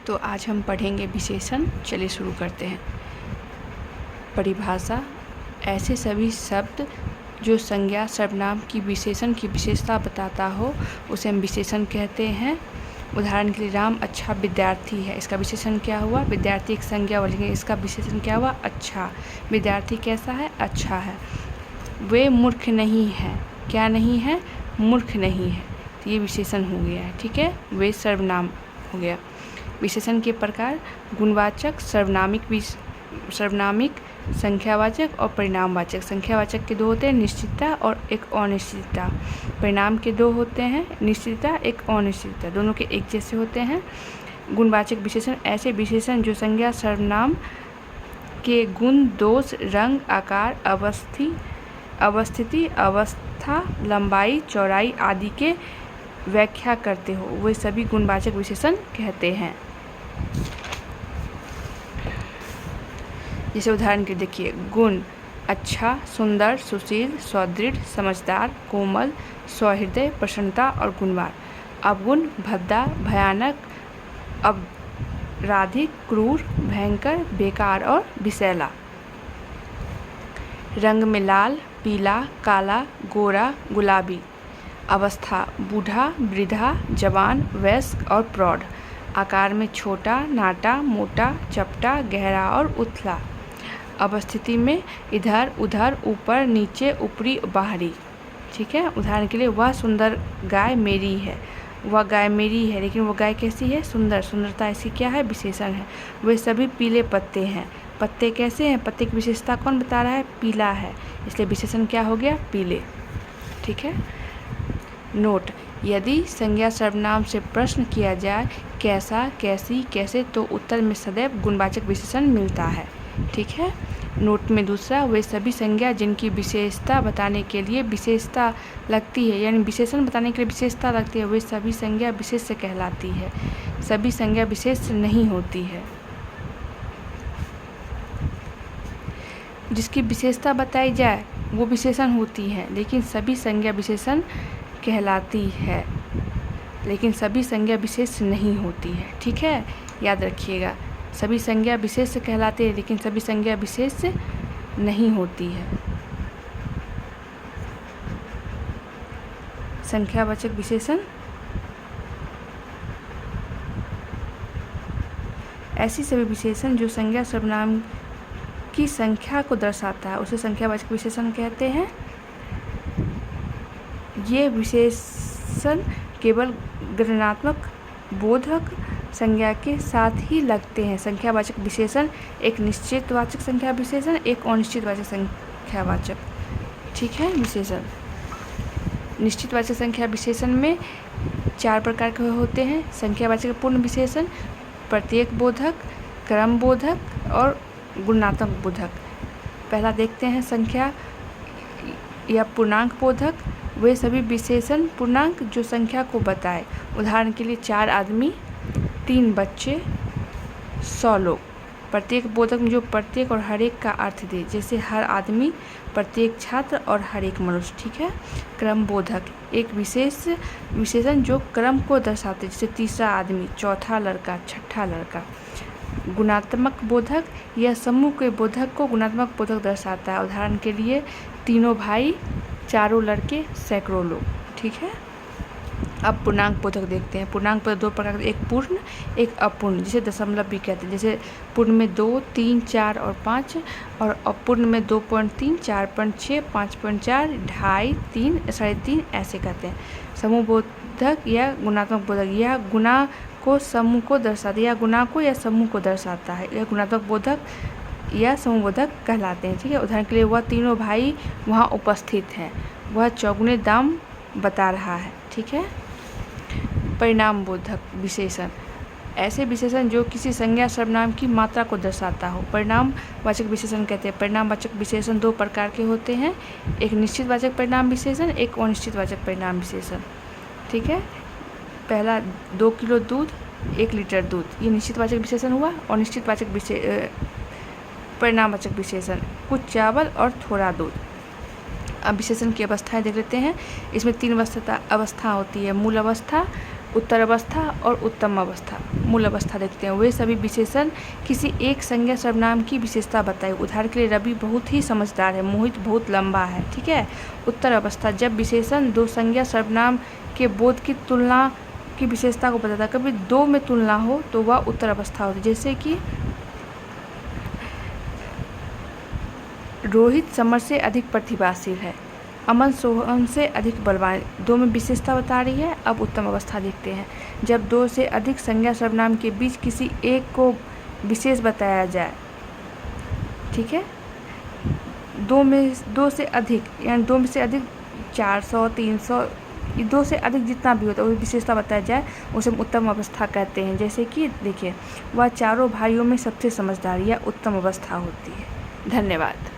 तो आज हम पढ़ेंगे विशेषण। चलिए शुरू करते हैं। परिभाषा: ऐसे सभी शब्द जो संज्ञा सर्वनाम की विशेषण की विशेषता बताता हो उसे हम विशेषण कहते हैं। उदाहरण के लिए राम अच्छा विद्यार्थी है, इसका विशेषण क्या हुआ? विद्यार्थी एक संज्ञा बोलेंगे, इसका विशेषण क्या हुआ? अच्छा। विद्यार्थी कैसा है? अच्छा है। वे मूर्ख नहीं है, क्या नहीं है? मूर्ख नहीं है। तो ये विशेषण हो गया है, ठीक है। वे सर्वनाम हो गया। विशेषण के प्रकार: गुणवाचक, सर्वनामिक, संख्यावाचक और परिणामवाचक। संख्यावाचक के दो होते हैं, निश्चितता और एक अनिश्चितता। परिणाम के दो होते हैं, निश्चितता एक अनिश्चितता, दोनों के एक जैसे होते हैं। गुणवाचक विशेषण: ऐसे विशेषण जो संज्ञा सर्वनाम के गुण, दोष, रंग, आकार, अवस्थिति, अवस्था, लंबाई, चौड़ाई आदि के व्याख्या करते हो वे सभी गुणवाचक विशेषण कहते हैं। जैसे उदाहरण के देखिए, गुण: अच्छा, सुंदर, सुशील, सुदृढ़, समझदार, कोमल, सहृदय, प्रसन्नता और गुणवान। अवगुण: भद्दा, भयानक, अपराधिक, क्रूर, भयंकर, बेकार और विषैला। रंग में लाल, पीला, काला, गोरा, गुलाबी। अवस्था: बूढ़ा, वृद्धा, जवान, वयस्क और प्रौढ़। आकार में छोटा, नाटा, मोटा, चपटा, गहरा और उथला। अवस्थिति में इधर उधर, ऊपर नीचे, ऊपरी, बाहरी, ठीक है। उदाहरण के लिए, वह सुंदर गाय मेरी है, वह गाय मेरी है, लेकिन वो गाय कैसी है? सुंदर। सुंदरता ऐसी क्या है? विशेषण है। वे सभी पीले पत्ते हैं। पत्ते कैसे हैं? पत्ते की विशेषता कौन बता रहा है? पीला है, इसलिए विशेषण क्या हो गया? पीले, ठीक है। नोट: यदि संज्ञा सर्वनाम से प्रश्न किया जाए कैसा, कैसी, कैसे, तो उत्तर में सदैव गुणवाचक विशेषण मिलता है, ठीक है। नोट में दूसरा: वे सभी संज्ञा जिनकी विशेषता बताने के लिए विशेषता लगती है, यानी विशेषण बताने के लिए विशेषता लगती है, वे सभी संज्ञा विशेष्य कहलाती है। सभी संज्ञा विशेष्य नहीं होती है। जिसकी विशेषता बताई जाए वो विशेषण होती है, लेकिन सभी संज्ञा विशेषण कहलाती है, लेकिन सभी संज्ञा विशेष नहीं होती है, ठीक है। याद रखिएगा, सभी संज्ञा विशेष कहलाती है, लेकिन सभी संज्ञा विशेष नहीं होती है। संख्यावाचक विशेषण: ऐसी सभी विशेषण जो संज्ञा सर्वनाम की संख्या को दर्शाता है उसे संख्यावाचक विशेषण कहते हैं। ये विशेषण केवल गणनात्मक बोधक संज्ञा के साथ ही लगते हैं। संख्यावाचक विशेषण: एक निश्चितवाचक संख्या विशेषण, एक अनिश्चितवाचक संख्यावाचक, ठीक है। विशेषण: निश्चितवाचक संख्या विशेषण में 4 प्रकार के होते हैं। संख्यावाचक पूर्ण विशेषण, प्रत्येक बोधक, क्रम बोधक और गुणात्मक बोधक। पहला देखते हैं संख्या या पूर्णांक बोधक। वे सभी विशेषण पूर्णांक जो संख्या को बताए। उदाहरण के लिए, 4 आदमी, 3 बच्चे, 100 लोग। प्रत्येक बोधक में जो प्रत्येक और हर एक का अर्थ दे, जैसे हर आदमी, प्रत्येक छात्र और हर एक मनुष्य, ठीक है। क्रम बोधक: एक विशेषण जो क्रम को दर्शाते, जैसे तीसरा आदमी, चौथा लड़का, छठा लड़का। गुणात्मक बोधक: यह समूह के बोधक को गुणात्मक बोधक दर्शाता है। उदाहरण के लिए, तीनों भाई, चारों लड़के, सैकड़ों लोग, ठीक है। अब पूर्णांक बोधक देखते हैं। पूर्णांक बोधक 2 प्रकार के, एक पूर्ण, एक अपूर्ण, जिसे दशमलव भी कहते हैं। जैसे पूर्ण में 2, 3, 4 और 5, और अपूर्ण में 2.3, 4.6, 5.4, 2.5, 3, 3.5 ऐसे कहते हैं। समूह बोधक या गुणात्मक बोधक: यह गुणा को समूह को दर्शाता है, या गुणा को या समूह को दर्शाता है। यह गुणात्मक बोधक या समूह बोधक कहलाते हैं, ठीक है। उदाहरण के लिए, वह तीनों भाई वहाँ उपस्थित हैं, वह चौगुने दाम बता रहा है, ठीक है। परिणाम बोधक विशेषण: ऐसे विशेषण जो किसी संज्ञा सर्वनाम की मात्रा को दर्शाता हो परिणामवाचक विशेषण कहते हैं। परिणामवाचक विशेषण 2 प्रकार के होते हैं, एक निश्चितवाचक परिणाम विशेषण, एक अनिश्चितवाचक परिणाम विशेषण, ठीक है। पहला 2 किलो दूध, 1 लीटर दूध, ये निश्चितवाचक विशेषण हुआ। अनिश्चितवाचक परिणामवाचक विशेषण: कुछ चावल और थोड़ा दूध। अब विशेषण की अवस्थाएं देख लेते हैं। इसमें 3 अवस्था होती है, मूल अवस्था, उत्तर अवस्था और उत्तम अवस्था। मूल अवस्था देखते हैं। वे सभी विशेषण किसी एक संज्ञा सर्वनाम की विशेषता बताए। उदाहरण के लिए रवि बहुत ही समझदार है, मोहित बहुत लंबा है। ठीक है। उत्तर अवस्था, जब विशेषण दो संज्ञा सर्वनाम के बोध की तुलना की विशेषता को बताता है। कभी दो में तुलना हो तो वह उत्तर अवस्था होती है। जैसे कि रोहित समर से अधिक प्रतिभाशील है, अमन सोहन से अधिक बलवान। दो में विशेषता बता रही है। अब उत्तम अवस्था देखते हैं। जब दो से अधिक संज्ञा सर्वनाम के बीच किसी एक को विशेष बताया जाए। ठीक है। दो से अधिक, यानी दो में से अधिक 400, 300, दो से अधिक जितना भी होता है वो विशेषता बताया जाए, उसे हम उत्तम अवस्था कहते हैं। जैसे कि देखिए, वह चारों भाइयों में सबसे समझदार, यह उत्तम अवस्था होती है। धन्यवाद।